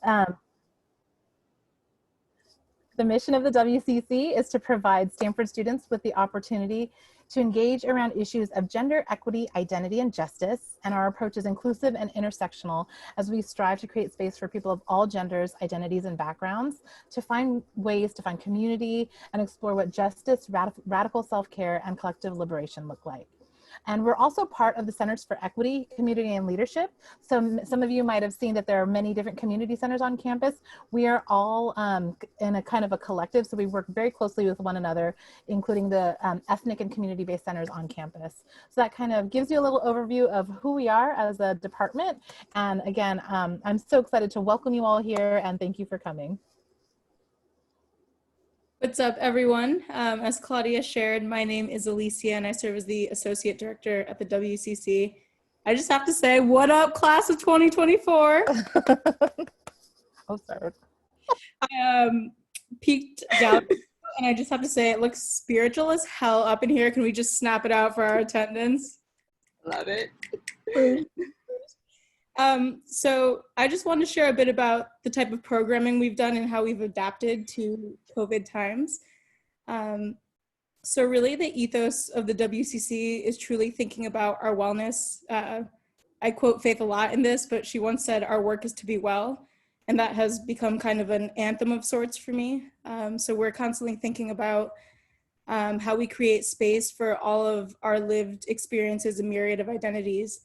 Um, the mission of the WCC is to provide Stanford students with the opportunity to engage around issues of gender, equity, identity, and justice. And our approach is inclusive and intersectional as we strive to create space for people of all genders, identities, and backgrounds to find ways to find community and explore what justice, radical self-care, and collective liberation look like. And we're also part of the Centers for Equity, Community, and Leadership. So some of you might have seen that there are many different community centers on campus. We are all in a kind of a collective, so we work very closely with one another, including the ethnic and community-based centers on campus. So that kind of gives you a little overview of who we are as a department. And again, I'm so excited to welcome you all here, and thank you for coming. What's up, everyone? As Claudia shared, my name is Alicia, and I serve as the Associate Director at the WCC. I just have to say, what up, class of 2024? Oh, sorry. I peeked down, and I just have to say, it looks spiritual as hell up in here. Can we just snap it out for our attendance? Love it. So I just want to share a bit about the type of programming we've done and how we've adapted to COVID times. So really the ethos of the WCC is truly thinking about our wellness. I quote Faith a lot in this, but she once said, "Our work is to be well." And that has become kind of an anthem of sorts for me. So we're constantly thinking about how we create space for all of our lived experiences and myriad of identities.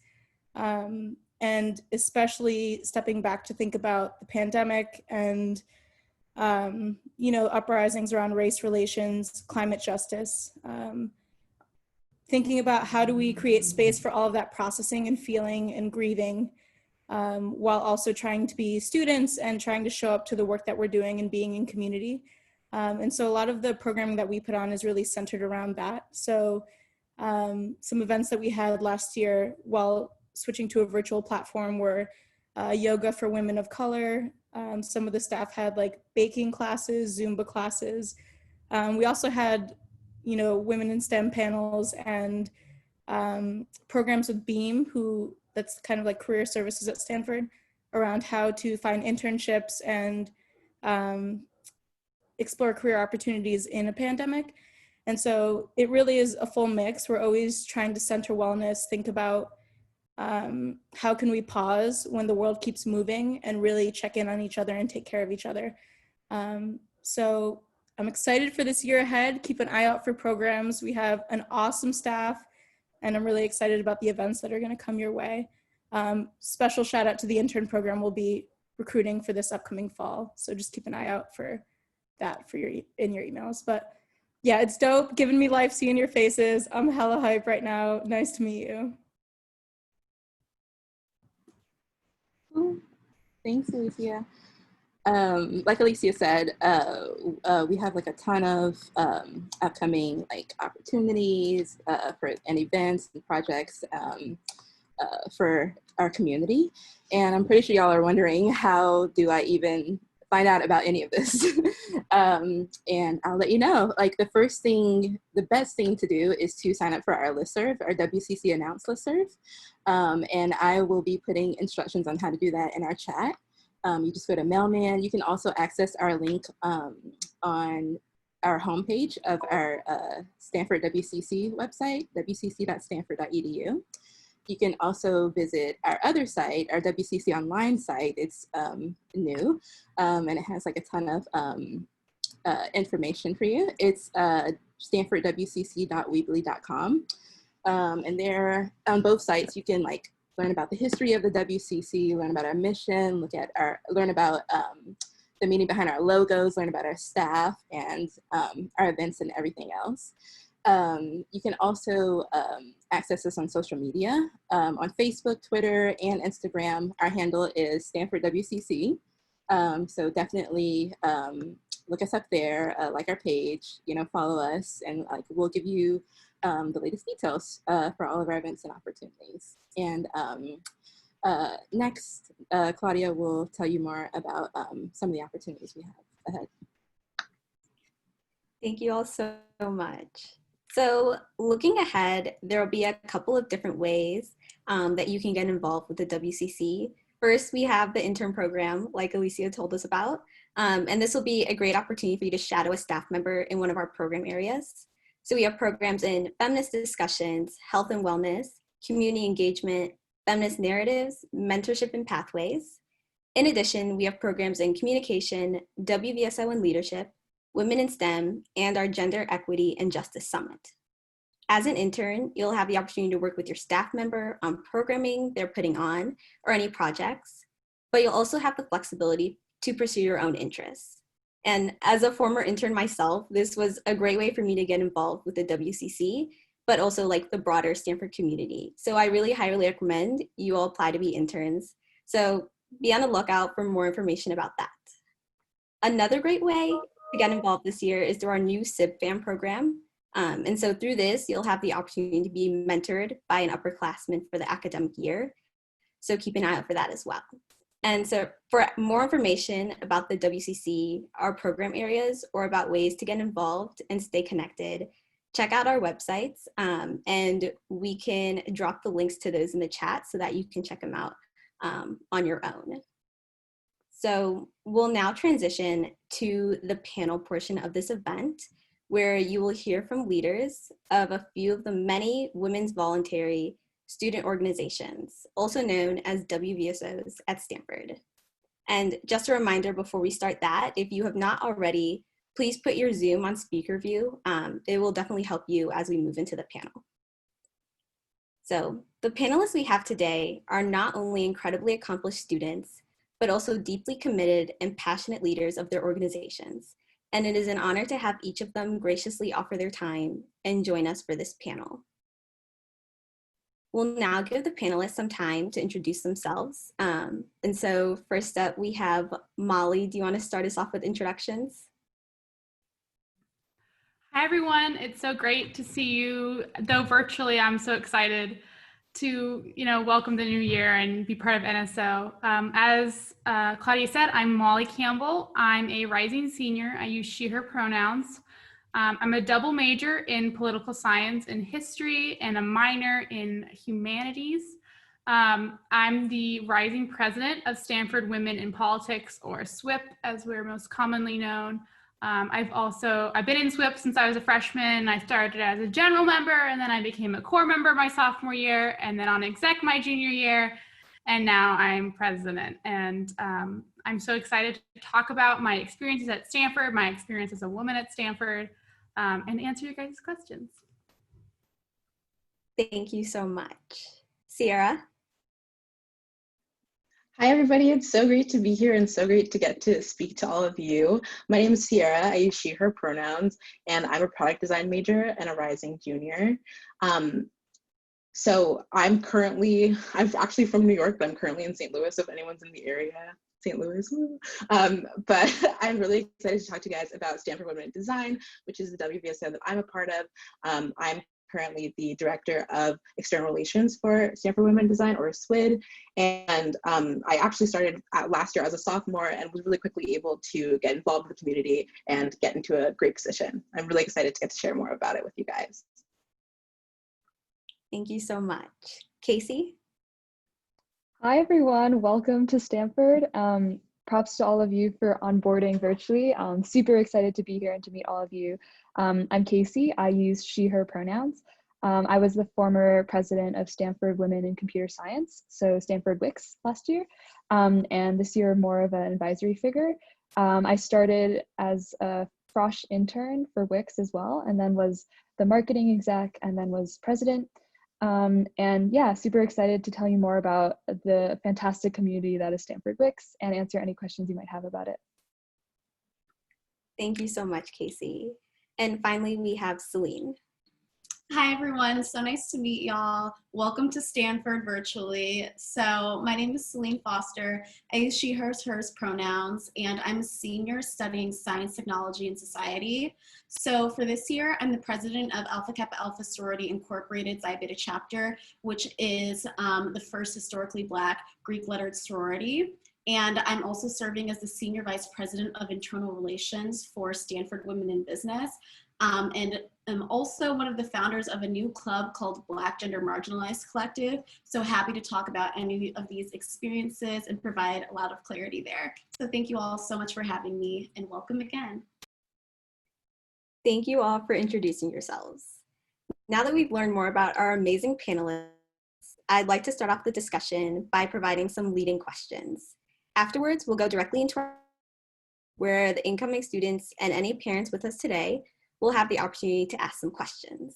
And especially stepping back to think about the pandemic and, uprisings around race relations, climate justice, thinking about how do we create space for all of that processing and feeling and grieving, while also trying to be students and trying to show up to the work that we're doing and being in community. And so a lot of the programming that we put on is really centered around that. So some events that we had last year while switching to a virtual platform were yoga for women of color. Some of the staff had like baking classes, Zumba classes. We also had, women in STEM panels and programs with Beam, that's kind of like career services at Stanford, around how to find internships and explore career opportunities in a pandemic. And so it really is a full mix. We're always trying to center wellness, think about how can we pause when the world keeps moving and really check in on each other and take care of each other. So I'm excited for this year ahead. Keep an eye out for programs. We have an awesome staff, and I'm really excited about the events that are going to come your way. Special shout out to the intern program we'll be recruiting for this upcoming fall. So just keep an eye out for that in your emails. But yeah, it's dope. Giving me life, seeing your faces. I'm hella hype right now. Nice to meet you. Thanks, Alicia. Like Alicia said, we have like a ton of upcoming like opportunities and events and projects for our community. And I'm pretty sure y'all are wondering, how do I even find out about any of this? And I'll let you know. Like the best thing to do is to sign up for our listserv, our WCC Announce listserv. And I will be putting instructions on how to do that in our chat. You just go to Mailman. You can also access our link on our homepage of our Stanford WCC website, wcc.stanford.edu. You can also visit our other site, our WCC online site. It's new, and it has like a ton of information for you. It's stanfordwcc.weebly.com. And there, on both sites, you can like learn about the history of the WCC, learn about our mission, learn about the meaning behind our logos, learn about our staff and our events and everything else. You can also access us on social media, on Facebook, Twitter, and Instagram. Our handle is Stanford WCC. So definitely look us up there, like our page, follow us, and like we'll give you the latest details for all of our events and opportunities. And next, Claudia will tell you more about some of the opportunities we have ahead. Thank you all so much. So looking ahead, there will be a couple of different ways that you can get involved with the WCC. First, we have the intern program, like Alicia told us about. And this will be a great opportunity for you to shadow a staff member in one of our program areas. So we have programs in feminist discussions, health and wellness, community engagement, feminist narratives, mentorship and pathways. In addition, we have programs in communication, WVSO and leadership, women in STEM, and our Gender Equity and Justice Summit. As an intern, you'll have the opportunity to work with your staff member on programming they're putting on or any projects, but you'll also have the flexibility to pursue your own interests. And as a former intern myself, this was a great way for me to get involved with the WCC, but also like the broader Stanford community. So I really highly recommend you all apply to be interns. So be on the lookout for more information about that. Another great way to get involved this year is through our new SIB-FAM program. And so through this, you'll have the opportunity to be mentored by an upperclassman for the academic year. So keep an eye out for that as well. And so for more information about the WCC, our program areas, or about ways to get involved and stay connected, check out our websites, and we can drop the links to those in the chat so that you can check them out on your own. So we'll now transition to the panel portion of this event, where you will hear from leaders of a few of the many women's voluntary student organizations, also known as WVSOs at Stanford. And just a reminder before we start that, if you have not already, please put your Zoom on speaker view. It will definitely help you as we move into the panel. So the panelists we have today are not only incredibly accomplished students, but also deeply committed and passionate leaders of their organizations. And it is an honor to have each of them graciously offer their time and join us for this panel. We'll now give the panelists some time to introduce themselves. And so first up, we have Molly. Do you want to start us off with introductions? Hi, everyone. It's so great to see you, though virtually. I'm so excited to welcome the new year and be part of NSO. As Claudia said, I'm Molly Campbell. I'm a rising senior. I use she, her pronouns. I'm a double major in political science and history and a minor in humanities. I'm the rising president of Stanford Women in Politics, or SWIP, as we're most commonly known. I've been in SWIP since I was a freshman. I started as a general member, and then I became a core member my sophomore year, and then on exec my junior year, and now I'm president. And I'm so excited to talk about my experiences at Stanford, my experience as a woman at Stanford, and answer your guys' questions. Thank you so much. Sierra? Hi, everybody. It's so great to be here and so great to get to speak to all of you. My name is Sierra. I use she, her pronouns, and I'm a product design major and a rising junior. So I'm actually from New York, but I'm currently in St. Louis, if anyone's in the area. St. Louis. But I'm really excited to talk to you guys about Stanford Women in Design, which is the WVSO that I'm a part of. I'm currently the director of external relations for Stanford Women in Design, or SWID. And I actually started last year as a sophomore and was really quickly able to get involved with the community and get into a great position. I'm really excited to get to share more about it with you guys. Thank you so much. Casey? Hi, everyone. Welcome to Stanford. Props to all of you for onboarding virtually. I'm super excited to be here and to meet all of you. I'm Casey. I use she, her pronouns. I was the former president of Stanford Women in Computer Science, so Stanford WICS last year, and this year more of an advisory figure. I started as a Frosh intern for WICS as well, and then was the marketing exec, and then was president. And yeah, super excited to tell you more about the fantastic community that is Stanford WICS and answer any questions you might have about it. Thank you so much, Casey. And finally, we have Celine. Hi, everyone. So nice to meet y'all. Welcome to Stanford virtually. So my name is Celine Foster. I use she, hers pronouns, and I'm a senior studying science, technology, and society. So for this year, I'm the president of Alpha Kappa Alpha Sorority Incorporated Xi Beta Chapter, which is the first historically Black Greek lettered sorority. And I'm also serving as the Senior Vice President of Internal Relations for Stanford Women in Business. and I'm also one of the founders of a new club called Black Gender Marginalized Collective. So happy to talk about any of these experiences and provide a lot of clarity there. So thank you all so much for having me, and welcome again. Thank you all for introducing yourselves. Now that we've learned more about our amazing panelists, I'd like to start off the discussion by providing some leading questions. Afterwards, we'll go directly into where the incoming students and any parents with us today will have the opportunity to ask some questions.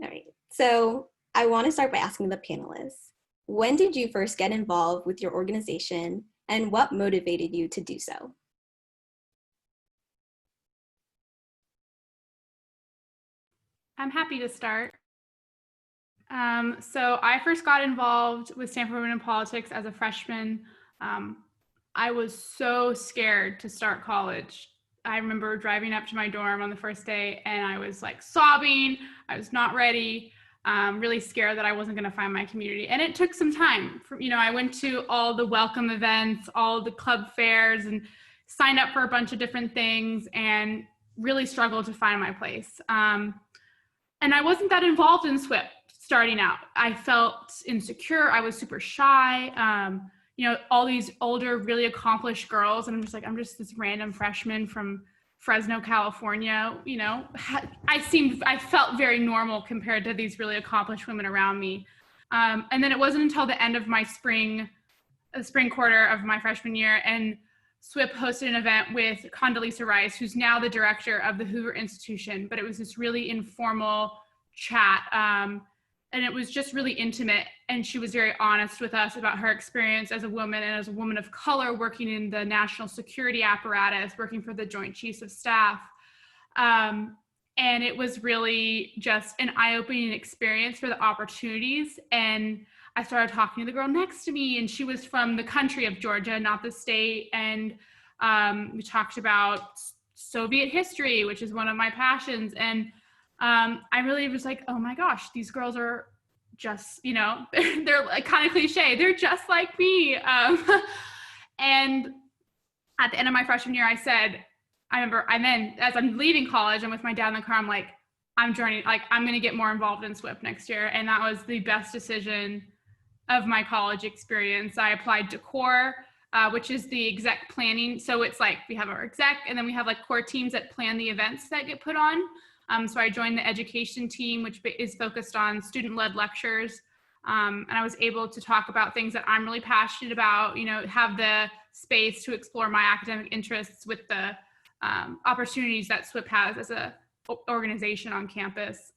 All right, so I want to start by asking the panelists, when did you first get involved with your organization and what motivated you to do so? I'm happy to start. So I first got involved with Stanford Women in Politics as a freshman. I was so scared to start college. I remember driving up to my dorm on the first day and I was like sobbing. I was not ready, really scared that I wasn't going to find my community. And it took some time. I went to all the welcome events, all the club fairs, and signed up for a bunch of different things and really struggled to find my place. And I wasn't that involved in SWIP starting out. I felt insecure. I was super shy. All these older, really accomplished girls, and I'm just this random freshman from Fresno, California. I felt very normal compared to these really accomplished women around me. And then it wasn't until the end of my spring quarter of my freshman year, and SWIP hosted an event with Condoleezza Rice, who's now the director of the Hoover Institution, but it was this really informal chat. And it was just really intimate. And she was very honest with us about her experience as a woman and as a woman of color working in the national security apparatus, working for the Joint Chiefs of Staff. And it was really just an eye-opening experience for the opportunities. And I started talking to the girl next to me, and she was from the country of Georgia, not the state. And we talked about Soviet history, which is one of my passions. And I really was like, oh my gosh, these girls are just, they're like kind of cliche. They're just like me. And at the end of my freshman year, as I'm leaving college and with my dad in the car, I'm like, I'm going to get more involved in SWIP next year. And that was the best decision of my college experience. I applied to CORE, which is the exec planning. So it's like, we have our exec, and then we have like core teams that plan the events that get put on. So I joined the education team, which is focused on student-led lectures. And I was able to talk about things that I'm really passionate about, have the space to explore my academic interests with the opportunities that SWIP has as a organization on campus.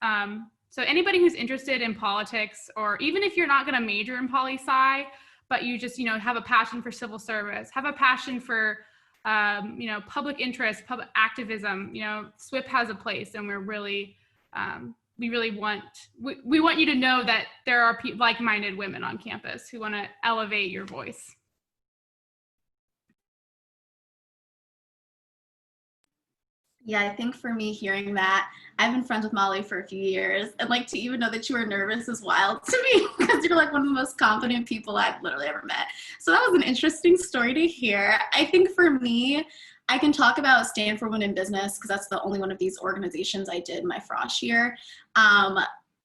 So anybody who's interested in politics, or even if you're not going to major in poli-sci, but you just, have a passion for civil service, have a passion for public interest, public activism, SWIP has a place, and we're really, we want you to know that there are like-minded women on campus who want to elevate your voice. Yeah, I think for me, hearing that, I've been friends with Molly for a few years, and like to even know that you were nervous is wild to me, because you're like one of the most confident people I've literally ever met. So that was an interesting story to hear. I think for me, I can talk about Stanford Women in Business because that's the only one of these organizations I did my frosh year.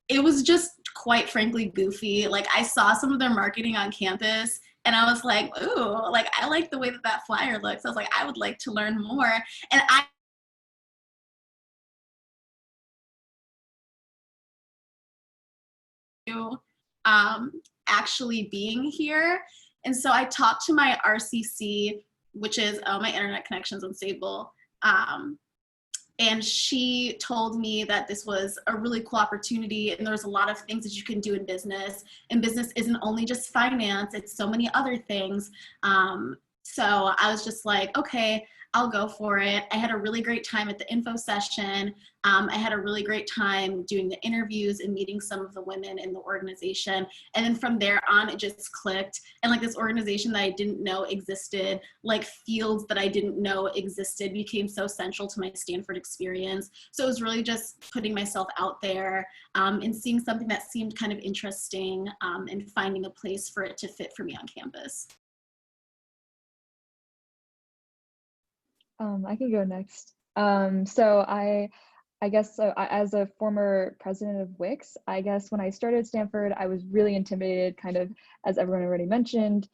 It was just quite frankly goofy. Like I saw some of their marketing on campus and I was like, ooh, like I like the way that flyer looks. I was like, I would like to learn more. And actually being here. And so I talked to my RCC, which is my internet connection's unstable. And she told me that this was a really cool opportunity and there's a lot of things that you can do in business. And business isn't only just finance, it's so many other things. So I was just like, okay, I'll go for it. I had a really great time at the info session. I had a really great time doing the interviews and meeting some of the women in the organization. And then from there on, it just clicked. And like this organization that I didn't know existed, like fields that I didn't know existed, became so central to my Stanford experience. So it was really just putting myself out there and seeing something that seemed kind of interesting and finding a place for it to fit for me on campus. I can go next. So I I guess as a former president of WICS, I guess when I started Stanford, I was really intimidated, kind of, as everyone already mentioned,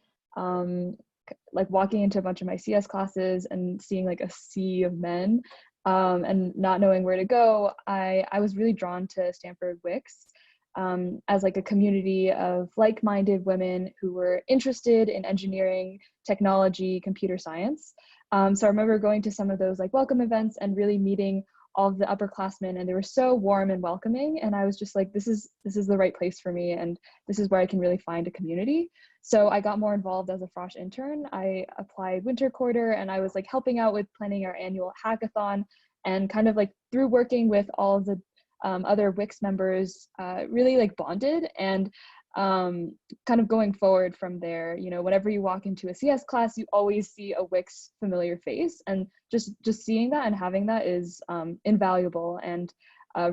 like walking into a bunch of my CS classes and seeing like a sea of men and not knowing where to go. I was really drawn to Stanford WICS as like a community of like-minded women who were interested in engineering, technology, computer science. So I remember going to some of those like welcome events and really meeting all of the upperclassmen, and they were so warm and welcoming. And I was just like, this is the right place for me, and this is where I can really find a community. So I got more involved as a Frosh intern. I applied winter quarter, and I was like helping out with planning our annual hackathon, and kind of like through working with all of the other WICS members, really like bonded. And kind of going forward from there, you know, whenever you walk into a CS class, you always see a WICS familiar face, and just seeing that and having that is invaluable, and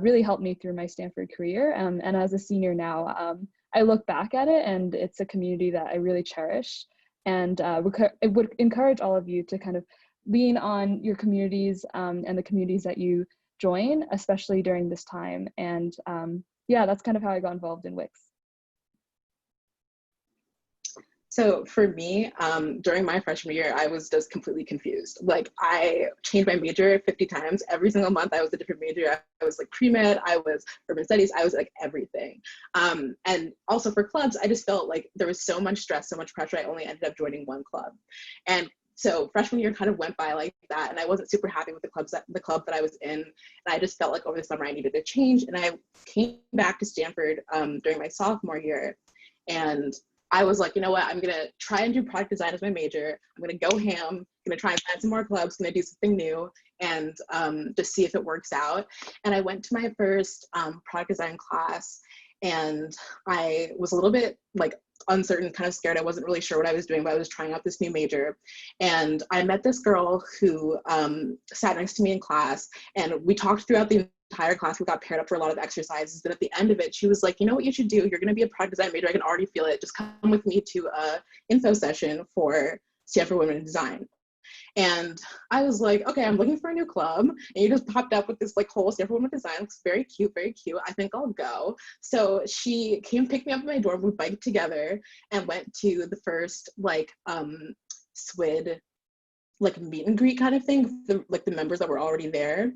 really helped me through my Stanford career. And as a senior now, I look back at it, and it's a community that I really cherish, and it would encourage all of you to kind of lean on your communities and the communities that you join, especially during this time. And yeah, that's kind of how I got involved in WICS. So for me, during my freshman year, I was just completely confused. Like, I changed my major 50 times. Every single month I was a different major. I was like pre-med, I was urban studies, I was like everything. And also for clubs, I just felt like there was so much stress, so much pressure, I only ended up joining one club. And so freshman year kind of went by like that, and I wasn't super happy with the club that I was in. And I just felt like over the summer I needed a change. And I came back to Stanford during my sophomore year, and I was like, you know what, I'm gonna try and do product design as my major. I'm gonna go ham, I'm gonna try and find some more clubs, gonna do something new, and just see if it works out. And I went to my first product design class, and I was a little bit like uncertain, kind of scared. I wasn't really sure what I was doing, but I was trying out this new major. And I met this girl who sat next to me in class, and we talked throughout the entire class. We got paired up for a lot of exercises, but at the end of it, she was like, you know what you should do? You're going to be a product design major. I can already feel it. Just come with me to a info session for Stanford Women in Design. And I was like, okay, I'm looking for a new club, and you just popped up with this like whole Stanford Women in Design. Looks very cute, very cute. I think I'll go. So she came pick me up at my dorm. We biked together and went to the first like SWID like meet and greet kind of thing, like the members that were already there.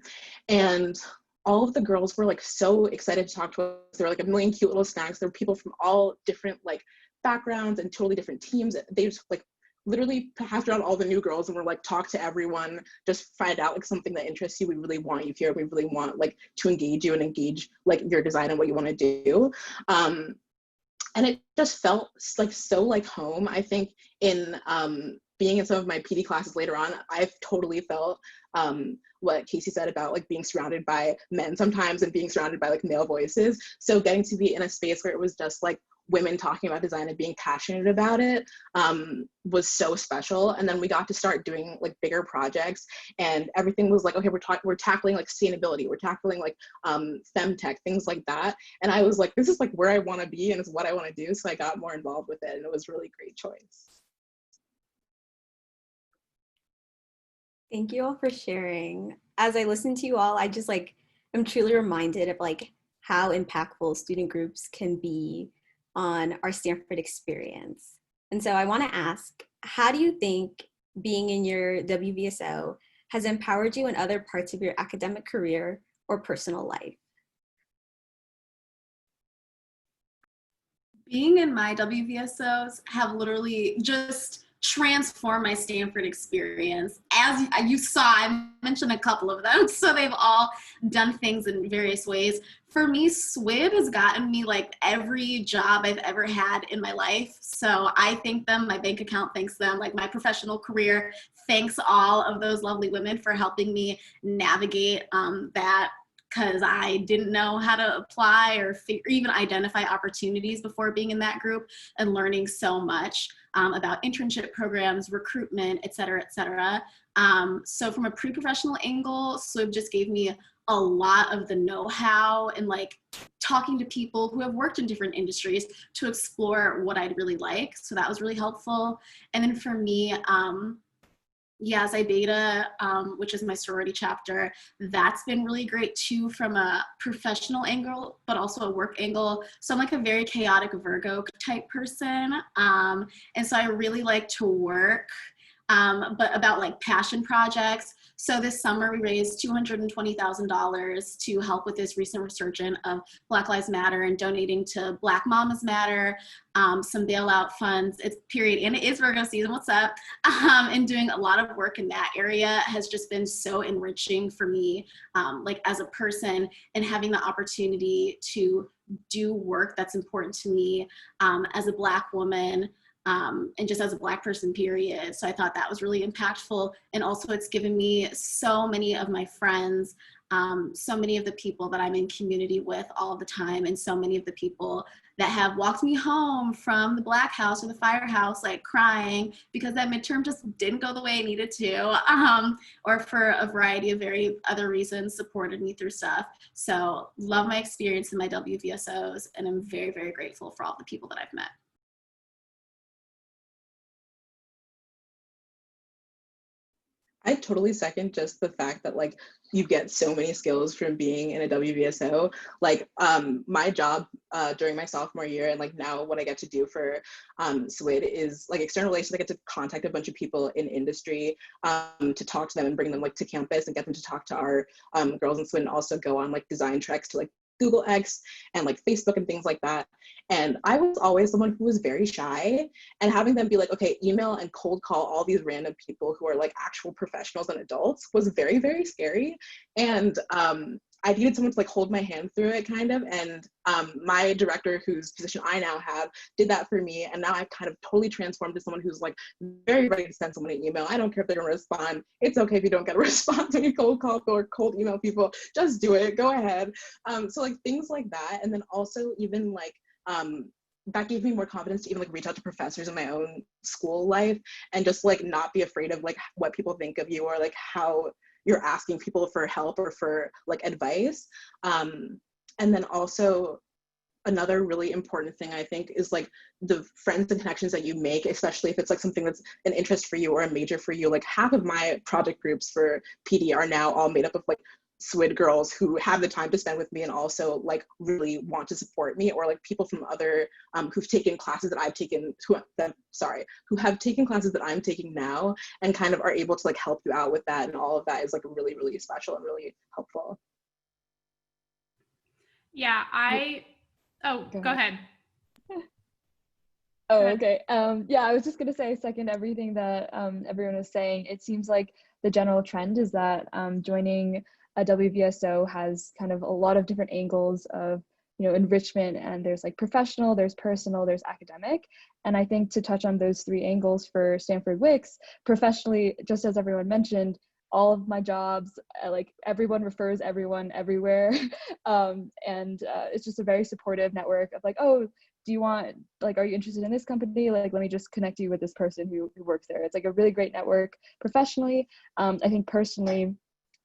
And all of the girls were like so excited to talk to us. There were like a million cute little snacks. There were people from all different like backgrounds and totally different teams. They just like literally passed around all the new girls and were like, talk to everyone, just find out like something that interests you. We really want you here. We really want like to engage you and engage like your design and what you want to do. And it just felt like so like home. I think in being in some of my PD classes later on, I've totally felt what Casey said about like being surrounded by men sometimes and being surrounded by like male voices. So getting to be in a space where it was just like women talking about design and being passionate about it was so special. And then we got to start doing like bigger projects, and everything was like, okay, we're tackling like sustainability, we're tackling like femtech, things like that. And I was like, this is like where I want to be, and it's what I want to do. So I got more involved with it, and it was really great choice. Thank you all for sharing. As I listen to you all, I just like, I'm truly reminded of like how impactful student groups can be on our Stanford experience. And so I want to ask, how do you think being in your WVSO has empowered you in other parts of your academic career or personal life? Being in my WVSOs have literally just transformed my Stanford experience. As you saw, I mentioned a couple of them, so they've all done things in various ways. For me, SWIB has gotten me like every job I've ever had in my life. So I thank them, my bank account thanks them, like my professional career thanks all of those lovely women for helping me navigate that, because I didn't know how to apply or even identify opportunities before being in that group, and learning so much about internship programs, recruitment, et cetera, et cetera. So from a pre-professional angle, SWIB just gave me a lot of the know-how and like talking to people who have worked in different industries to explore what I'd really like. So that was really helpful. And then for me, Yeah, Xi Beta, which is my sorority chapter, that's been really great too from a professional angle, but also a work angle. So I'm like a very chaotic Virgo type person. And so I really like to work, but about like passion projects. So this summer we raised $220,000 to help with this recent resurgence of Black Lives Matter and donating to Black Mamas Matter, some bailout funds. It's period, and it is Virgo season. What's up? And doing a lot of work in that area has just been so enriching for me, like as a person, and having the opportunity to do work that's important to me as a Black woman. And just as a Black person, period. So I thought that was really impactful. And also it's given me so many of my friends, so many of the people that I'm in community with all the time, and so many of the people that have walked me home from the Black House or the firehouse, like crying because that midterm just didn't go the way it needed to, or for a variety of very other reasons supported me through stuff. So love my experience in my WVSOs, and I'm very, very grateful for all the people that I've met. I totally second just the fact that like you get so many skills from being in a WVSO. Like my job during my sophomore year, and like now what I get to do for SWID is like external relations. I get to contact a bunch of people in industry to talk to them and bring them like to campus and get them to talk to our girls in SWID, and also go on like design treks to like Google X and like Facebook and things like that. And I was always someone who was very shy, and having them be like, okay, email and cold call all these random people who are like actual professionals and adults was very, very scary. And I needed someone to like hold my hand through it kind of. And my director, whose position I now have, did that for me. And now I've kind of totally transformed to someone who's like very ready to send someone an email. I don't care if they're gonna respond. It's okay if you don't get a response when you cold call or cold email people, just do it, go ahead. So like things like that. And then also even like, that gave me more confidence to even like reach out to professors in my own school life and just like not be afraid of like what people think of you, or like how you're asking people for help or for like advice. And then also another really important thing I think is like the friends and connections that you make, especially if it's like something that's an interest for you or a major for you. Like half of my project groups for PD are now all made up of like SWID girls who have the time to spend with me and also like really want to support me, or like people from other who've taken classes that I've taken, who have taken classes that I'm taking now, and kind of are able to like help you out with that. And all of that is like really, really special and really helpful. Yeah, go ahead. Oh, okay. Yeah, I was just gonna say, I second everything that everyone was saying. It seems like the general trend is that joining a WVSO has kind of a lot of different angles of, you know, enrichment, and there's like professional, there's personal, there's academic. And I think to touch on those three angles for Stanford Wix, professionally, just as everyone mentioned, all of my jobs, like everyone refers everyone everywhere. It's just a very supportive network of like, oh, do you want, like, are you interested in this company? Like, let me just connect you with this person who works there. It's like a really great network professionally. I think personally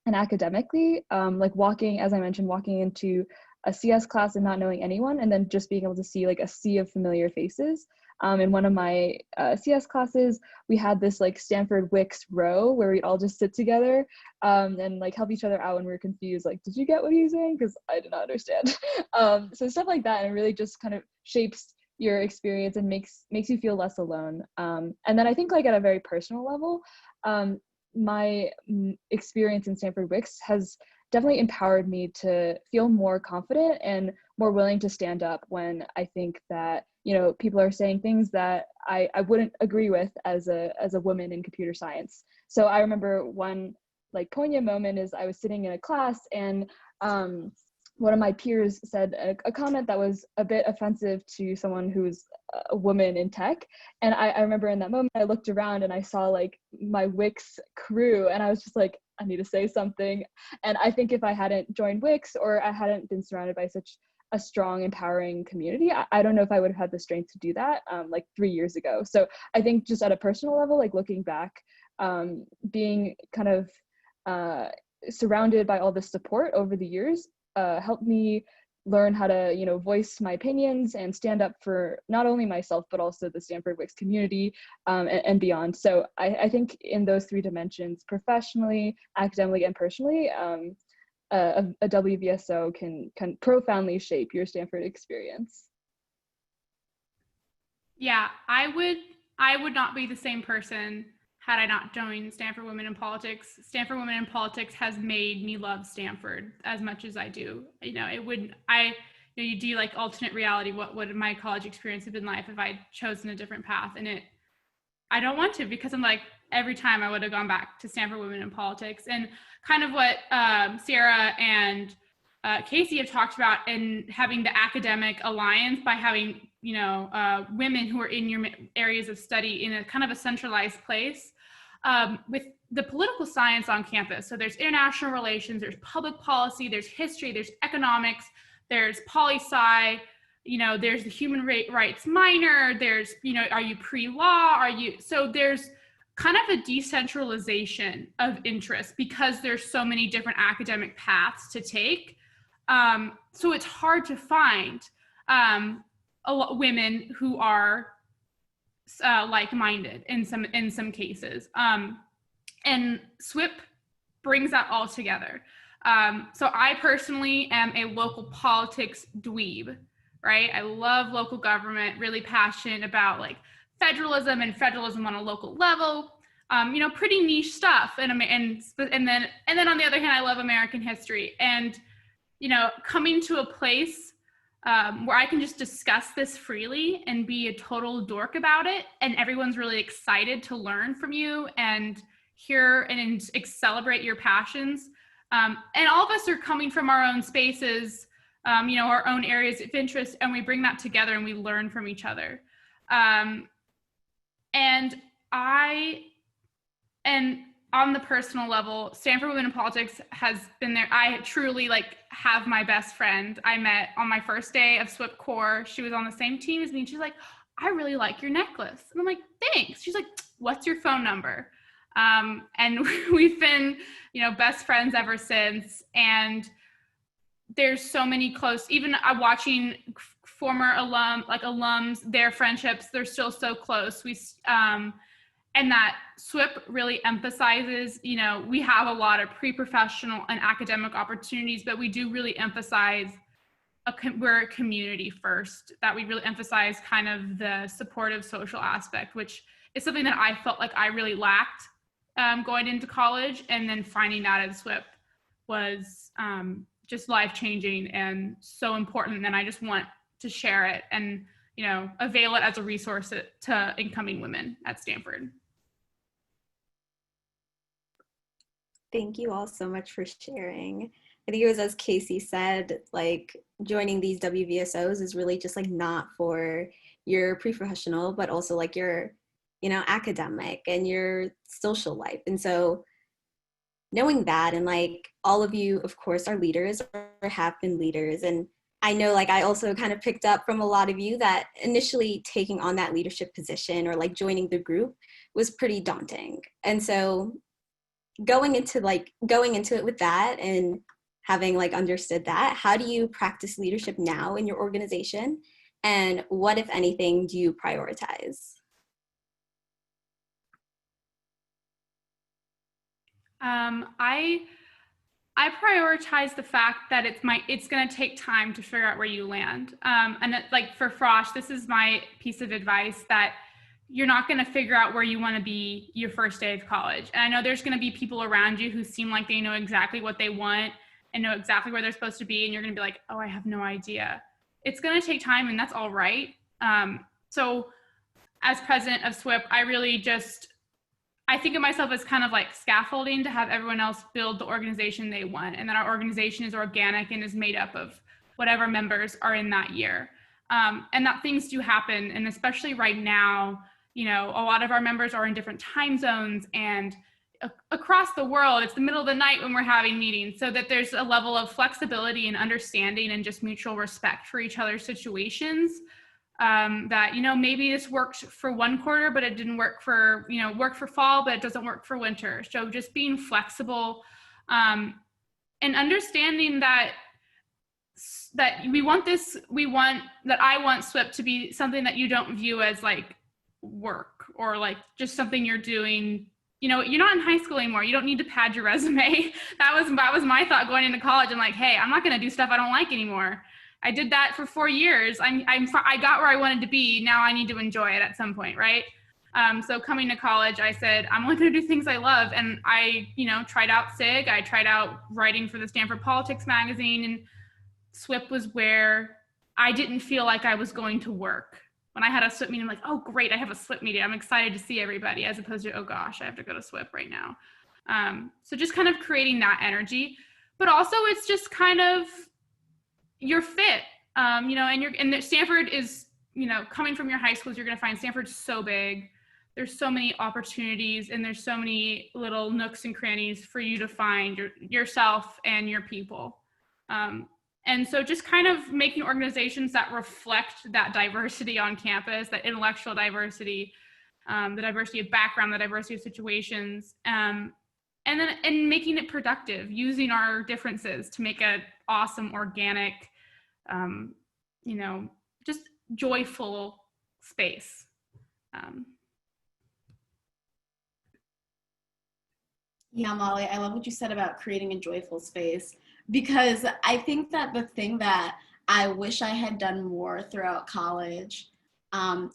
and academically, like walking, as I mentioned, walking into a CS class and not knowing anyone, and then just being able to see like a sea of familiar faces. In one of my CS classes, we had this like Stanford Wix row where we'd all just sit together and like help each other out when we were confused. Like, did you get what he was saying? Because I did not understand. So stuff like that, and it really just kind of shapes your experience and makes you feel less alone. And then I think like at a very personal level, my experience in Stanford Wix has definitely empowered me to feel more confident and more willing to stand up when I think that, you know, people are saying things that I wouldn't agree with as a woman in computer science. So I remember one like poignant moment is I was sitting in a class, and one of my peers said a comment that was a bit offensive to someone who's a woman in tech. And I remember in that moment, I looked around and I saw like my Wix crew, and I was just like, I need to say something. And I think if I hadn't joined Wix, or I hadn't been surrounded by such a strong, empowering community, I don't know if I would have had the strength to do that like 3 years ago. So I think just at a personal level, like looking back, being kind of surrounded by all this support over the years helped me learn how to, voice my opinions and stand up for not only myself, but also the Stanford WIX community and beyond. So I think in those three dimensions, professionally, academically, and personally, a WVSO can profoundly shape your Stanford experience. Yeah, I would not be the same person had I not joined Stanford Women in Politics. Stanford Women in Politics has made me love Stanford as much as I do. You do like alternate reality. What would my college experience have been like if I'd chosen a different path? And I don't want to, because I'm like, every time I would have gone back to Stanford Women in Politics. And kind of what Sarah and Casey have talked about, and having the academic alliance by having, women who are in your areas of study in a kind of a centralized place, with the political science on campus. So there's international relations, there's public policy, there's history, there's economics, there's poli-sci, there's the human rights minor, there's, are you pre-law, so there's kind of a decentralization of interest because there's so many different academic paths to take. So it's hard to find women who are like-minded in some cases. And SWIP brings that all together. So I personally am a local politics dweeb, right? I love local government, really passionate about like federalism and federalism on a local level. Pretty niche stuff. And then on the other hand, I love American history. And coming to a place where I can just discuss this freely and be a total dork about it, and everyone's really excited to learn from you and hear and celebrate your passions. And all of us are coming from our own spaces, our own areas of interest, and we bring that together and we learn from each other. And on the personal level, Stanford Women in Politics has been there. I truly have my best friend I met on my first day of SWIP Core. She was on the same team as me. And she's like, I really like your necklace. And I'm like, thanks. She's like, what's your phone number? And we've been, best friends ever since. And there's so many close, even watching former alums, their friendships, they're still so close. And that SWIP really emphasizes, we have a lot of pre-professional and academic opportunities, but we do really emphasize we're a community first, that we really emphasize kind of the supportive social aspect, which is something that I felt like I really lacked going into college. And then finding that at SWIP was just life-changing and so important. And I just want to share it and, avail it as a resource to incoming women at Stanford. Thank you all so much for sharing. I think it was, as Casey said, joining these WVSOs is really just not for your pre-professional, but also your, academic and your social life. And so knowing that, and all of you, of course, are leaders or have been leaders. And I know I also kind of picked up from a lot of you that initially taking on that leadership position or joining the group was pretty daunting. And so going into it with that and having understood that, how do you practice leadership now in your organization? And what, if anything, do you prioritize? I prioritize the fact that it's going to take time to figure out where you land. And for Frosh, this is my piece of advice, that you're not going to figure out where you want to be your first day of college. And I know there's going to be people around you who seem like they know exactly what they want and know exactly where they're supposed to be. And you're going to be like, oh, I have no idea. It's going to take time, and that's all right. So as president of SWIP, I think of myself as kind of scaffolding to have everyone else build the organization they want. And then our organization is organic and is made up of whatever members are in that year. And that things do happen. And especially right now, a lot of our members are in different time zones, and across the world, it's the middle of the night when we're having meetings, so that there's a level of flexibility and understanding and just mutual respect for each other's situations. That, maybe this worked for one quarter, but it didn't work for, work for fall, but it doesn't work for winter. So just being flexible, and understanding that I want SWIP to be something that you don't view as like work or like just something you're doing. You know, you're not in high school anymore. You don't need to pad your resume. That was my thought going into college. I'm like, hey, I'm not going to do stuff I don't like anymore. I did that for 4 years. I got where I wanted to be. Now I need to enjoy it at some point, right? So coming to college, I said, I'm only going to do things I love. And I, tried out SIG. I tried out writing for the Stanford Politics magazine, and SWIP was where I didn't feel like I was going to work. When I had a SWIP meeting, I'm like, oh, great, I have a SWIP meeting. I'm excited to see everybody, as opposed to, oh gosh, I have to go to SWIP right now. So just kind of creating that energy. But also it's just kind of your fit, and Stanford is, coming from your high schools, you're going to find Stanford's so big. There's so many opportunities, and there's so many little nooks and crannies for you to find yourself and your people. And so just kind of making organizations that reflect that diversity on campus, that intellectual diversity, the diversity of background, the diversity of situations, and making it productive, using our differences to make an awesome, organic, just joyful space. Yeah, Molly, I love what you said about creating a joyful space, because I think that the thing that I wish I had done more throughout college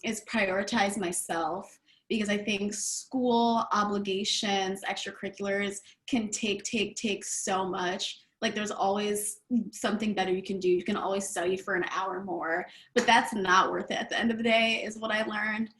is prioritize myself, because I think school obligations, extracurriculars can take so much. Like, there's always something better you can do. You can always study for an hour more, but that's not worth it at the end of the day, is what I learned.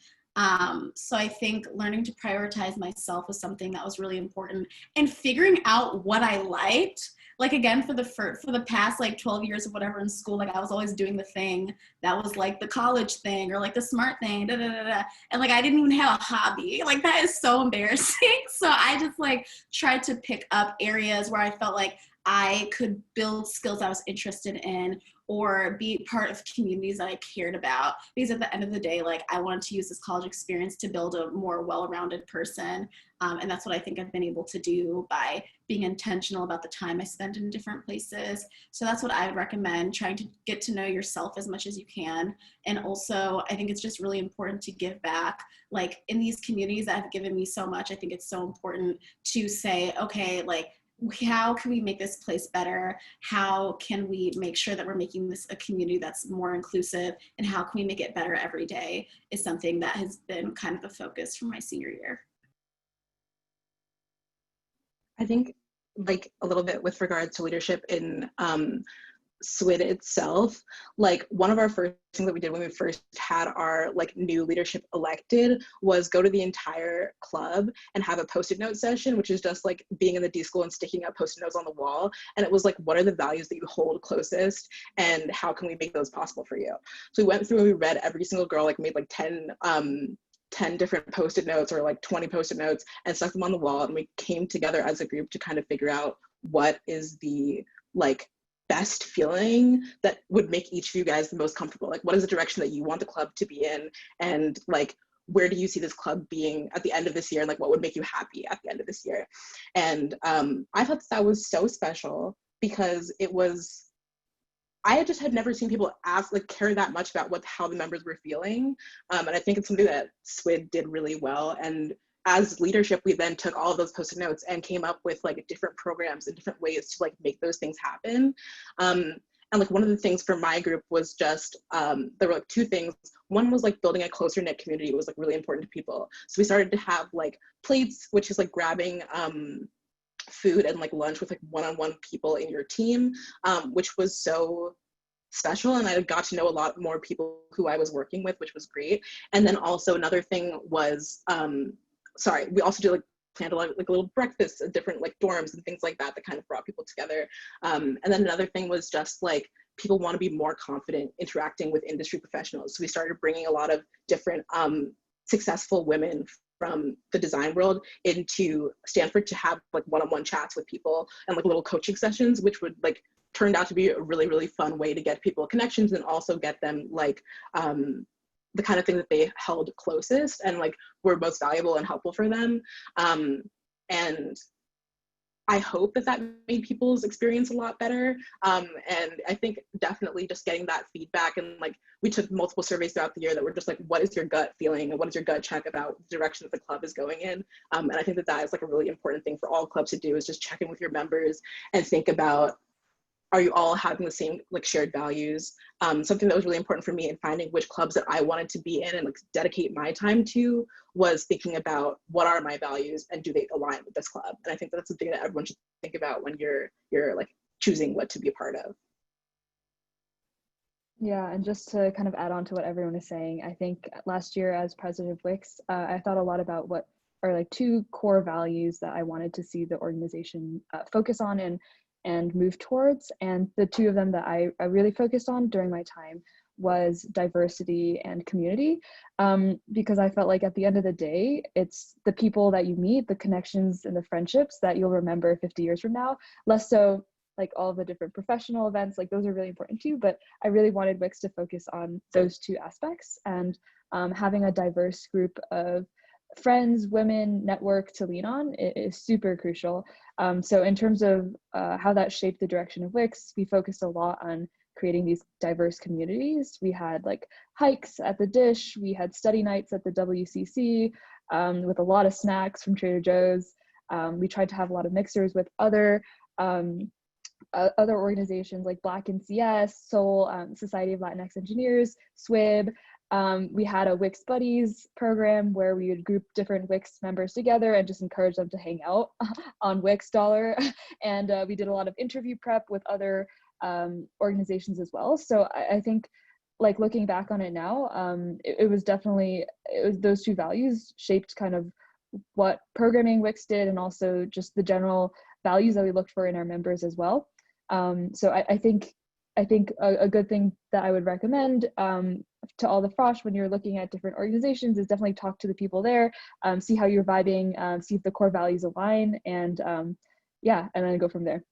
So I think learning to prioritize myself was something that was really important, and figuring out what I liked. Like, again, for the past like 12 years of whatever in school, like I was always doing the thing that was like the college thing or like the smart thing, and like I didn't even have a hobby. Like, that is so embarrassing. So I just like tried to pick up areas where I felt like I could build skills I was interested in, or be part of communities that I cared about. Because at the end of the day, like, I wanted to use this college experience to build a more well-rounded person. And that's what I think I've been able to do by being intentional about the time I spend in different places. So that's what I would recommend, trying to get to know yourself as much as you can. And also, I think it's just really important to give back. Like, in these communities that have given me so much, I think it's so important to say, okay, like, how can we make this place better? How can we make sure that we're making this a community that's more inclusive? And how can we make it better every day, is something that has been kind of the focus for my senior year. I think, like, a little bit with regards to leadership in SWID itself, like, one of our first things that we did when we first had our like new leadership elected was go to the entire club and have a post-it note session, which is just like being in the D school and sticking up post-it notes on the wall. And it was like, what are the values that you hold closest, and how can we make those possible for you? So we went through and we read every single girl, like made like 10 different post-it notes or like 20 post-it notes and stuck them on the wall. And we came together as a group to kind of figure out what is the like best feeling that would make each of you guys the most comfortable. Like, what is the direction that you want the club to be in? And like, where do you see this club being at the end of this year? And like, what would make you happy at the end of this year? And I thought that was so special, because it was, I just had never seen people care that much about how the members were feeling. And I think it's something that SWID did really well. And as leadership, we then took all of those post-it notes and came up with like different programs and different ways to like make those things happen. And like, one of the things for my group was just, there were like two things. One was like building a closer knit community. It was like really important to people. So we started to have like plates, which is like grabbing food and like lunch with like one-on-one people in your team, which was so special. And I got to know a lot more people who I was working with, which was great. And then also another thing was, we also did like planned a little breakfasts at different like dorms and things like that kind of brought people together. And then another thing was just like, people want to be more confident interacting with industry professionals. So we started bringing a lot of different successful women from the design world into Stanford to have like one-on-one chats with people and like little coaching sessions, which would like turned out to be a really, really fun way to get people connections and also get them like the kind of thing that they held closest and like were most valuable and helpful for them. And I hope that that made people's experience a lot better. And I think definitely just getting that feedback, and like we took multiple surveys throughout the year that were just like, what is your gut feeling and what is your gut check about the direction that the club is going in? And I think that that is like a really important thing for all clubs to do, is just check in with your members and think about, are you all having the same like shared values? Something that was really important for me in finding which clubs that I wanted to be in and like dedicate my time to was thinking about, what are my values and do they align with this club? And I think that's something that everyone should think about when you're like choosing what to be a part of. Yeah, and just to kind of add on to what everyone is saying, I think last year as president of WICS, I thought a lot about what are like 2 core values that I wanted to see the organization focus on and move towards. And the 2 of them that I really focused on during my time was diversity and community, because I felt like at the end of the day, it's the people that you meet, the connections and the friendships that you'll remember 50 years from now, less so like all the different professional events, like those are really important too, but I really wanted WICS to focus on those 2 aspects, and having a diverse group of friends, women, network to lean on is super crucial. So in terms of how that shaped the direction of WICS, we focused a lot on creating these diverse communities. We had like hikes at the Dish, we had study nights at the WCC with a lot of snacks from Trader Joe's. We tried to have a lot of mixers with other organizations like Black NCS, Soul, Society of Latinx Engineers, SWIB. We had a WICS Buddies program where we would group different WICS members together and just encourage them to hang out on WICS dollar. And we did a lot of interview prep with other organizations as well. So I think, like looking back on it now, it was those 2 values shaped kind of what programming WICS did, and also just the general values that we looked for in our members as well. So I think a good thing that I would recommend to all the Frosh when you're looking at different organizations is definitely talk to the people there, see how you're vibing, see if the core values align, and yeah, and then go from there.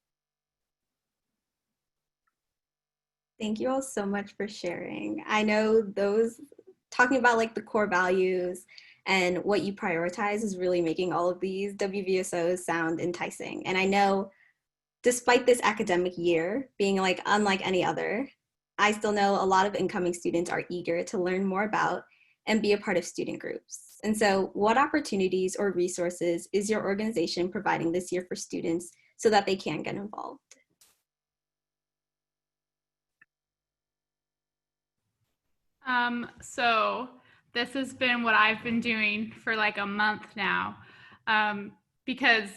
Thank you all so much for sharing. I know talking about like the core values and what you prioritize is really making all of these WVSOs sound enticing. And I know despite this academic year being like unlike any other, I still know a lot of incoming students are eager to learn more about and be a part of student groups. And so what opportunities or resources is your organization providing this year for students so that they can get involved? So this has been what I've been doing for like a month now, because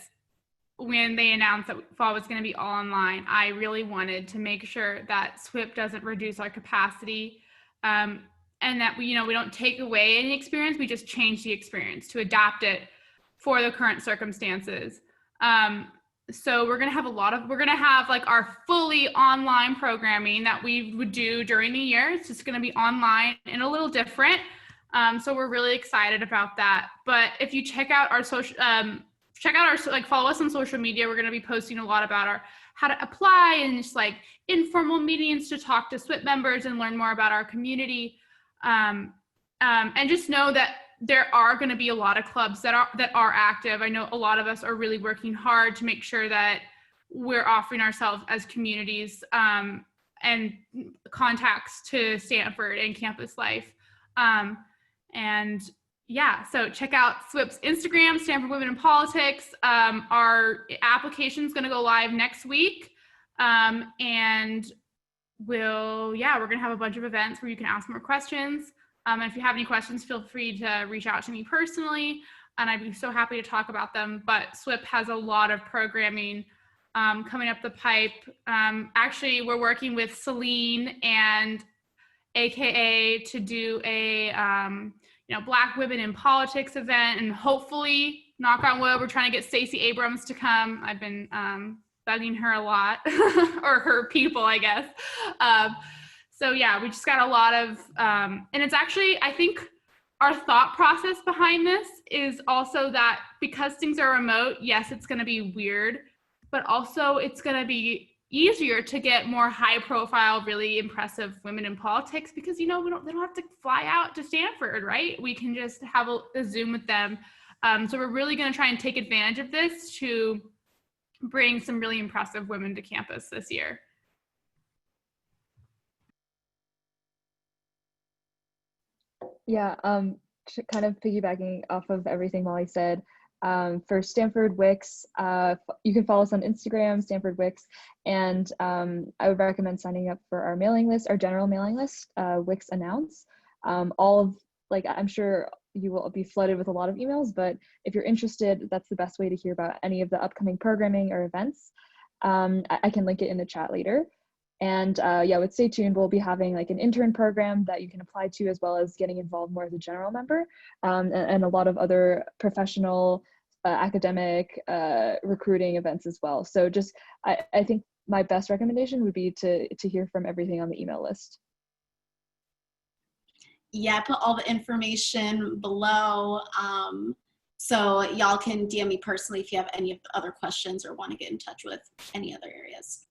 when they announced that fall was going to be all online, I really wanted to make sure that SWIP doesn't reduce our capacity, and that we don't take away any experience, we just change the experience to adapt it for the current circumstances. So we're going to have like our fully online programming that we would do during the year. It's just going to be online and a little different. So we're really excited about that. But if you check out our follow us on social media, we're going to be posting a lot about how to apply and just like informal meetings to talk to SWIP members and learn more about our community. And just know that there are going to be a lot of clubs that are active. I know a lot of us are really working hard to make sure that we're offering ourselves as communities and contacts to Stanford and campus life. And yeah, so check out SWIP's Instagram, Stanford Women in Politics. Our application is going to go live next week. And we're going to have a bunch of events where you can ask more questions. And if you have any questions, feel free to reach out to me personally, and I'd be so happy to talk about them. But SWIP has a lot of programming coming up the pipe. Actually, we're working with Celine and AKA to do a Black Women in Politics event, and hopefully, knock on wood, we're trying to get Stacey Abrams to come. I've been bugging her a lot, or her people, I guess. So yeah, we just got a lot of, and it's actually, I think our thought process behind this is also that because things are remote, yes, it's going to be weird, but also it's going to be easier to get more high profile, really impressive women in politics, because, they don't have to fly out to Stanford, right? We can just have a Zoom with them. So we're really going to try and take advantage of this to bring some really impressive women to campus this year. Yeah, kind of piggybacking off of everything Molly said, for Stanford Wix, you can follow us on Instagram, Stanford Wix, and I would recommend signing up for our mailing list, our general mailing list, Wix Announce. All of, like, I'm sure you will be flooded with a lot of emails, but if you're interested, that's the best way to hear about any of the upcoming programming or events. I can link it in the chat later. And yeah, would stay tuned. We'll be having like an intern program that you can apply to, as well as getting involved more as a general member, and a lot of other professional, academic, recruiting events as well. So just, I think my best recommendation would be to hear from everything on the email list. Yeah, I put all the information below. So y'all can DM me personally if you have any other questions or want to get in touch with any other areas.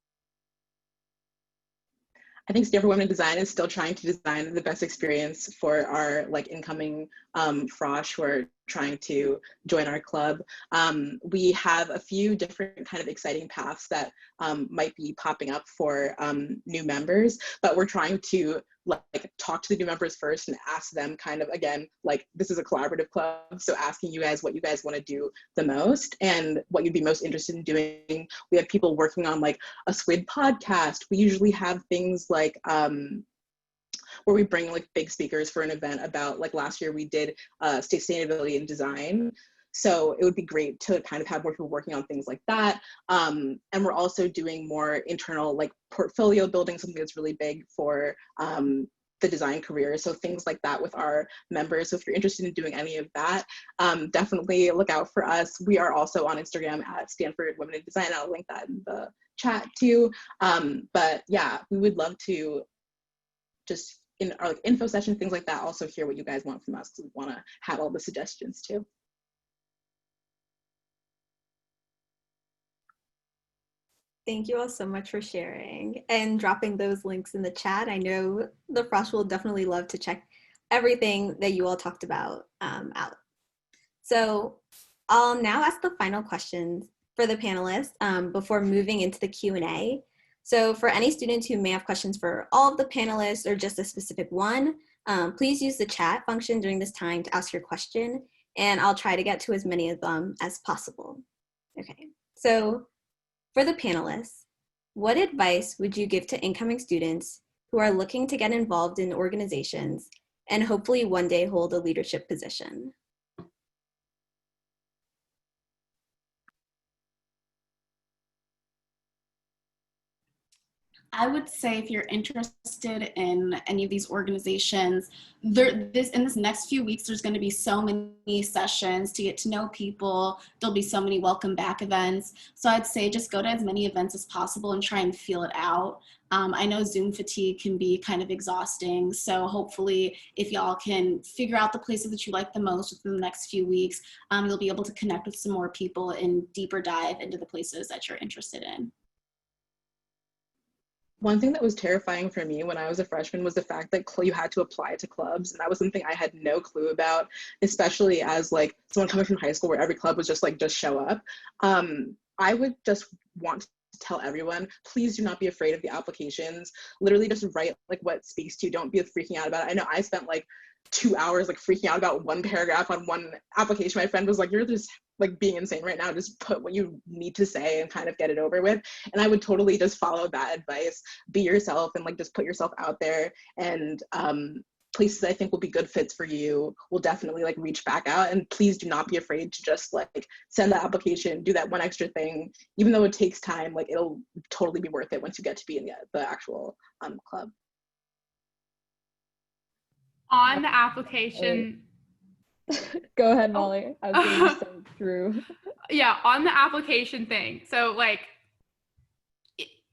I think Stanford Women in Design is still trying to design the best experience for our like incoming frosh who are trying to join our club. We have a few different kind of exciting paths that might be popping up for new members, but we're trying to like talk to the new members first and ask them kind of, again, like this is a collaborative club, so asking you guys what you guys want to do the most and what you'd be most interested in doing. We have people working on like a SWID podcast. We usually have things like where we bring like big speakers for an event about, like last year we did sustainability and design. So it would be great to kind of have more people working on things like that. And we're also doing more internal like portfolio building, something that's really big for the design career. So things like that with our members. So if you're interested in doing any of that, definitely look out for us. We are also on Instagram at Stanford Women in Design. I'll link that in the chat too. But yeah, we would love to just in our like info session, things like that, also hear what you guys want from us, because we want to have all the suggestions too. Thank you all so much for sharing and dropping those links in the chat. I know the Frosh will definitely love to check everything that you all talked about out. So I'll now ask the final questions for the panelists before moving into the Q&A. So for any students who may have questions for all of the panelists or just a specific one, please use the chat function during this time to ask your question, and I'll try to get to as many of them as possible. Okay, so for the panelists, what advice would you give to incoming students who are looking to get involved in organizations and hopefully one day hold a leadership position? I would say if you're interested in any of these organizations, in this next few weeks, there's going to be so many sessions to get to know people. There'll be so many welcome back events. So I'd say just go to as many events as possible and try and feel it out. I know Zoom fatigue can be kind of exhausting. So hopefully if y'all can figure out the places that you like the most within the next few weeks, you'll be able to connect with some more people and deeper dive into the places that you're interested in. One thing that was terrifying for me when I was a freshman was the fact that you had to apply to clubs, and that was something I had no clue about, especially as like someone coming from high school where every club was just like, just show up. I would just want to tell everyone, please do not be afraid of the applications. Literally just write like what speaks to you. Don't be freaking out about it. I know I spent like 2 hours like freaking out about one paragraph on one application. My friend was like, you're just like being insane right now, just put what you need to say and kind of get it over with. And I would totally just follow that advice, be yourself and like just put yourself out there. And places I think will be good fits for you will definitely like reach back out. And please do not be afraid to just like send the application, do that one extra thing, even though it takes time, like it'll totally be worth it once you get to be in the actual club. On the application. Go ahead, Molly. I was going to just send through. Yeah, on the application thing. So like,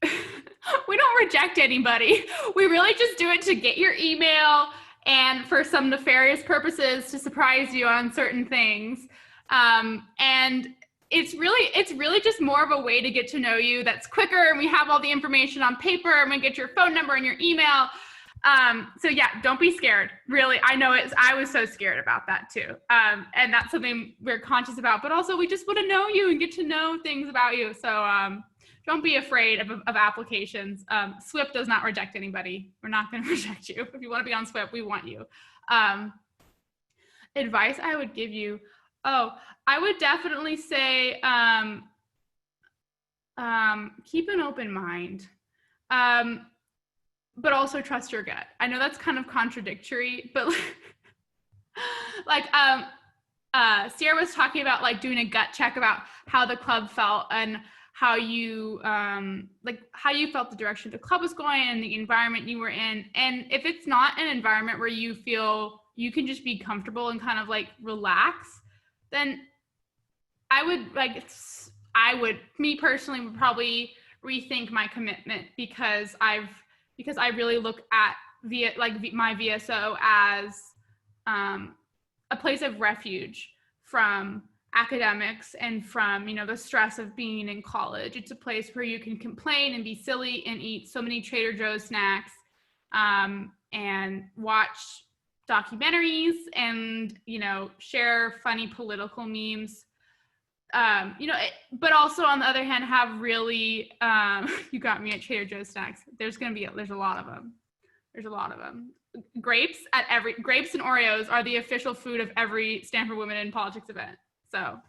we don't reject anybody. We really just do it to get your email and for some nefarious purposes to surprise you on certain things. And it's really just more of a way to get to know you that's quicker, and we have all the information on paper, and we get your phone number and your email. So yeah, don't be scared. Really, I know I was so scared about that too. And that's something we're conscious about, but also we just want to know you and get to know things about you. So don't be afraid of applications. SWIP does not reject anybody. We're not going to reject you. If you want to be on SWIP, we want you. Advice I would give you. Oh, I would definitely say keep an open mind. But also trust your gut. I know that's kind of contradictory, but like Sierra was talking about like doing a gut check about how the club felt and how you like how you felt the direction the club was going and the environment you were in. And if it's not an environment where you feel you can just be comfortable and kind of like relax, then me personally would probably rethink my commitment because I really look at my VSO as a place of refuge from academics and from, the stress of being in college. It's a place where you can complain and be silly and eat so many Trader Joe's snacks and watch documentaries and, share funny political memes. But also on the other hand, have really, you got me at Trader Joe's snacks. There's a lot of them. Grapes and Oreos are the official food of every Stanford Women in Politics event. So,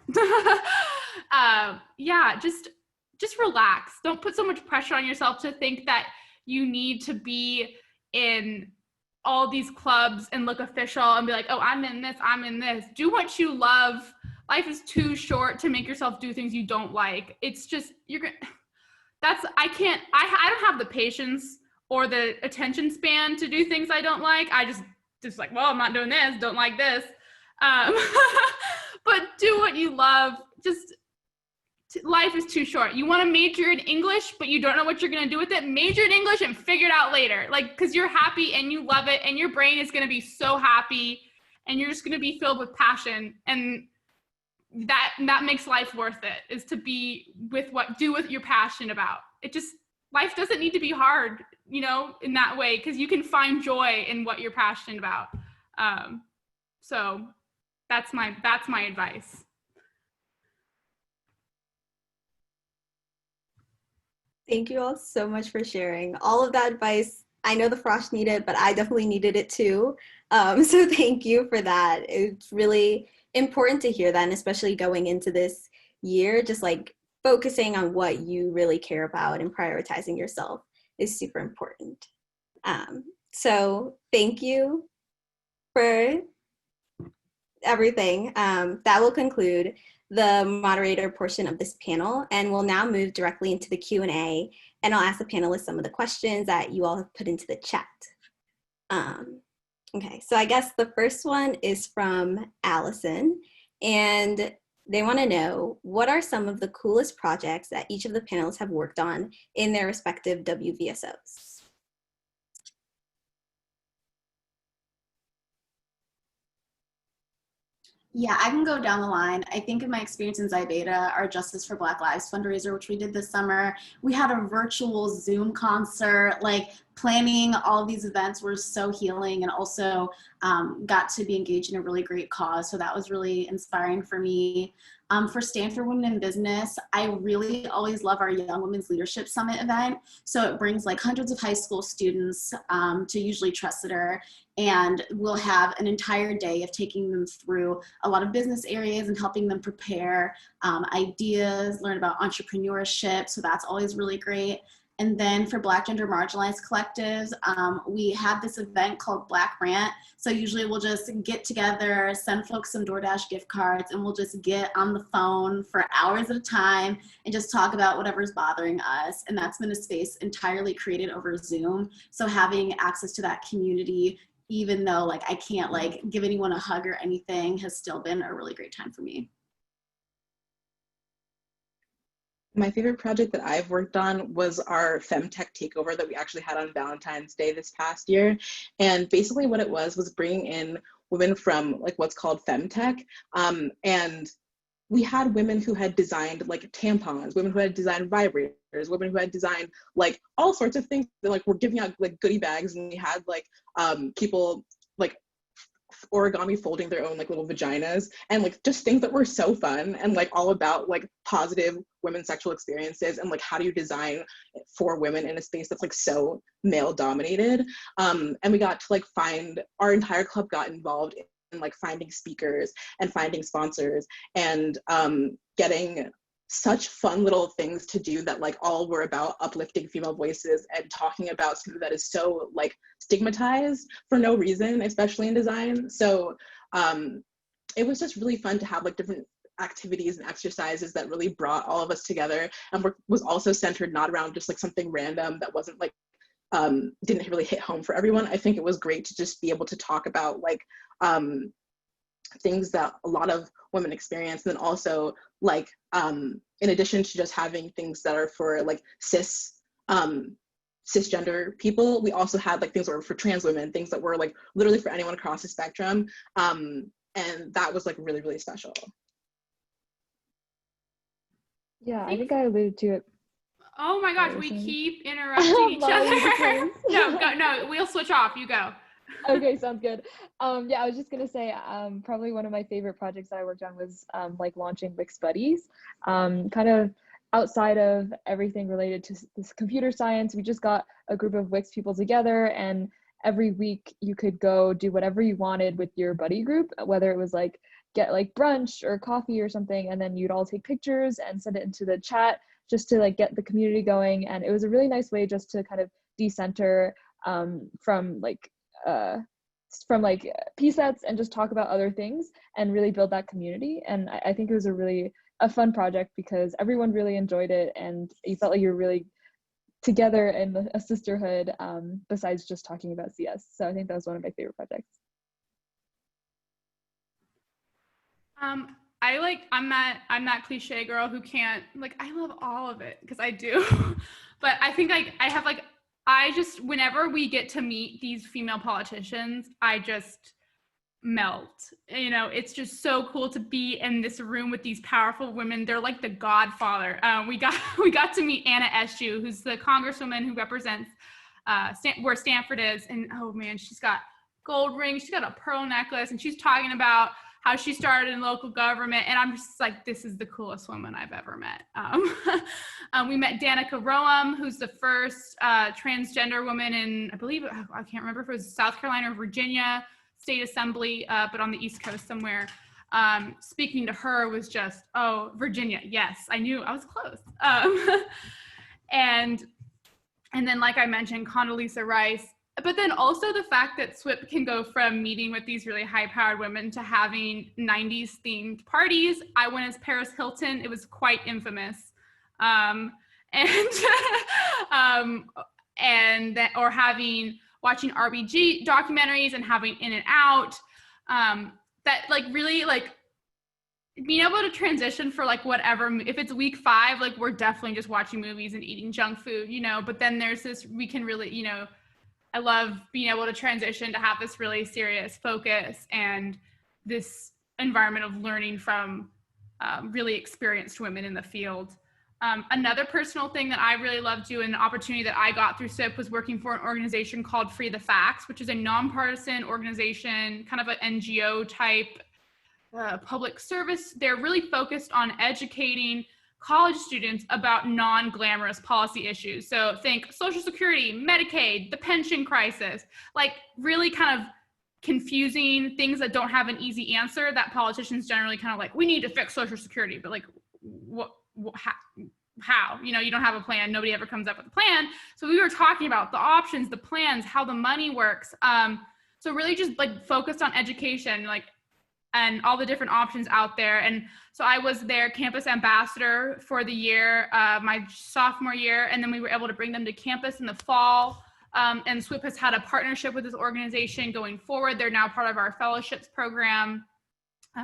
yeah, just relax. Don't put so much pressure on yourself to think that you need to be in all these clubs and look official and be like, oh, I'm in this. Do what you love. Life is too short to make yourself do things you don't like. It's just, I don't have the patience or the attention span to do things I don't like. I just like, well, I'm not doing this, don't like this. But do what you love. Life is too short. You want to major in English, but you don't know what you're going to do with it. Major in English and figure it out later. Because you're happy and you love it and your brain is going to be so happy and you're just going to be filled with passion. And that makes life worth it, is to be do what you're passionate about. Life doesn't need to be hard, in that way, because you can find joy in what you're passionate about. So that's my advice. Thank you all so much for sharing all of that advice. I know the Frosh needed it, but I definitely needed it too. So thank you for that. It's really important to hear that, and especially going into this year, just like focusing on what you really care about and prioritizing yourself is super important. So thank you for everything. That will conclude the moderator portion of this panel, and we'll now move directly into the Q&A, and I'll ask the panelists some of the questions that you all have put into the chat. Okay, so I guess the first one is from Allison, and they want to know, what are some of the coolest projects that each of the panelists have worked on in their respective WVSOs? Yeah, I can go down the line. I think in my experience in Xi Beta, our Justice for Black Lives fundraiser, which we did this summer, we had a virtual Zoom concert. Like, planning all of these events were so healing, and also got to be engaged in a really great cause. So that was really inspiring for me. For Stanford Women in Business, I really always love our Young Women's Leadership Summit event. So it brings like hundreds of high school students to usually Tressiter, and we'll have an entire day of taking them through a lot of business areas and helping them prepare ideas, learn about entrepreneurship. So that's always really great. And then for Black Gender Marginalized Collectives, we have this event called Black Rant. So usually we'll just get together, send folks some DoorDash gift cards, and we'll just get on the phone for hours at a time and just talk about whatever's bothering us. And that's been a space entirely created over Zoom. So having access to that community, even though like I can't like give anyone a hug or anything, has still been a really great time for me. My favorite project that I've worked on was our FemTech takeover that we actually had on Valentine's Day this past year. And basically what it was bringing in women from like what's called FemTech. And we had women who had designed like tampons, women who had designed vibrators, women who had designed like all sorts of things that like were giving out like goodie bags, and we had like people like origami folding their own like little vaginas, and like just things that were so fun and like all about like positive women's sexual experiences, and like how do you design for women in a space that's like so male dominated. And we got to like find, our entire club got involved in like finding speakers and finding sponsors and getting such fun little things to do that like all were about uplifting female voices and talking about something that is so like stigmatized for no reason, especially in design. So it was just really fun to have like different activities and exercises that really brought all of us together, and was also centered not around just like something random that wasn't like didn't really hit home for everyone. I think it was great to just be able to talk about like things that a lot of women experience, and then also like in addition to just having things that are for like cisgender people, we also had like things that were for trans women, things that were like literally for anyone across the spectrum, and that was like really, really special. Yeah, I think I alluded to it. Oh my gosh, we keep interrupting each other. No, we'll switch off. You go. Okay, sounds good. Yeah, I was just gonna say, probably one of my favorite projects that I worked on was like launching Wix Buddies. Kind of outside of everything related to this computer science, we just got a group of Wix people together, and every week you could go do whatever you wanted with your buddy group, whether it was like get like brunch or coffee or something, and then you'd all take pictures and send it into the chat just to like get the community going. And it was a really nice way just to kind of decenter from like PSETs and just talk about other things and really build that community. And I think it was a fun project because everyone really enjoyed it, and you felt like you were really together in a sisterhood besides just talking about CS. So I think that was one of my favorite projects. I'm that cliche girl who can't, like, I love all of it because I do, but I think like I just, whenever we get to meet these female politicians, I just melt. You know, it's just so cool to be in this room with these powerful women. They're like the godfather. We got to meet Anna Eshoo, who's the congresswoman who represents where Stanford is, and oh man, she's got gold rings, she's got a pearl necklace, and she's talking about how she started in local government, and I'm just like, this is the coolest woman I've ever met. We met Danica Roem, who's the first transgender woman in, I believe, I can't remember if it was South Carolina or Virginia State Assembly, but on the East Coast somewhere. Speaking to her was just, oh, Virginia, yes, I knew, I was close. And then, like I mentioned, Condoleezza Rice. But then also the fact that SWIP can go from meeting with these really high-powered women to having 90s themed parties. I went as Paris Hilton. It was quite infamous. Watching RBG documentaries and having In and Out, that like really like being able to transition for like whatever, if it's week 5, like we're definitely just watching movies and eating junk food, you know, but then there's this, we can really, you know, I love being able to transition to have this really serious focus and this environment of learning from really experienced women in the field. Another personal thing that I really loved doing, an opportunity that I got through SIP, was working for an organization called Free the Facts, which is a nonpartisan organization, kind of an NGO type public service. They're really focused on educating college students about non-glamorous policy issues. So think Social Security, Medicaid, the pension crisis, like really kind of confusing things that don't have an easy answer that politicians generally kind of like, we need to fix Social Security, but like, how? You know, you don't have a plan. Nobody ever comes up with a plan. So we were talking about the options, the plans, how the money works. So really just like focused on education, like, and all the different options out there. And so I was their campus ambassador for the year, my sophomore year, and then we were able to bring them to campus in the fall. And SWIP has had a partnership with this organization going forward. They're now part of our fellowships program.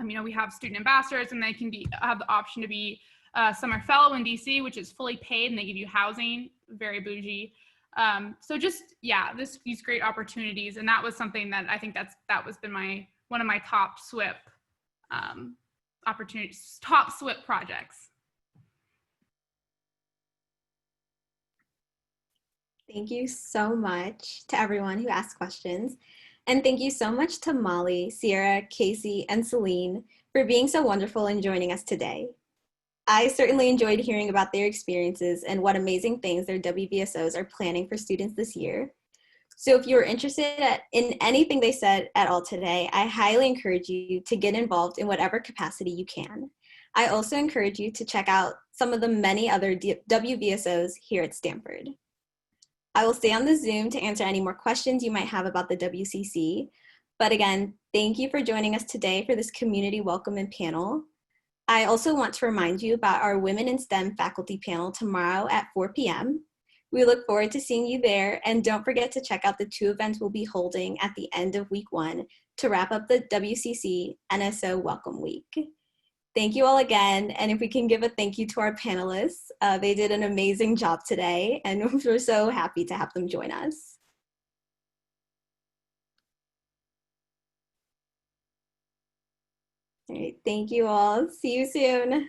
You know, we have student ambassadors, and they can have the option to be summer fellow in DC, which is fully paid, and they give you housing, very bougie. So just, yeah, these great opportunities. And that was something that I think that was been one of my top SWIP opportunities, top SWIP projects. Thank you so much to everyone who asked questions. And thank you so much to Molly, Sierra, Casey, and Celine for being so wonderful and joining us today. I certainly enjoyed hearing about their experiences and what amazing things their WVSOs are planning for students this year. So if you're interested in anything they said at all today, I highly encourage you to get involved in whatever capacity you can. I also encourage you to check out some of the many other WVSOs here at Stanford. I will stay on the Zoom to answer any more questions you might have about the WCC. But again, thank you for joining us today for this community welcome and panel. I also want to remind you about our Women in STEM faculty panel tomorrow at 4 p.m. We look forward to seeing you there, and don't forget to check out the 2 events we'll be holding at the end of week 1 to wrap up the WCC NSO Welcome Week. Thank you all again, and if we can give a thank you to our panelists, they did an amazing job today, and we're so happy to have them join us. All right, thank you all. See you soon.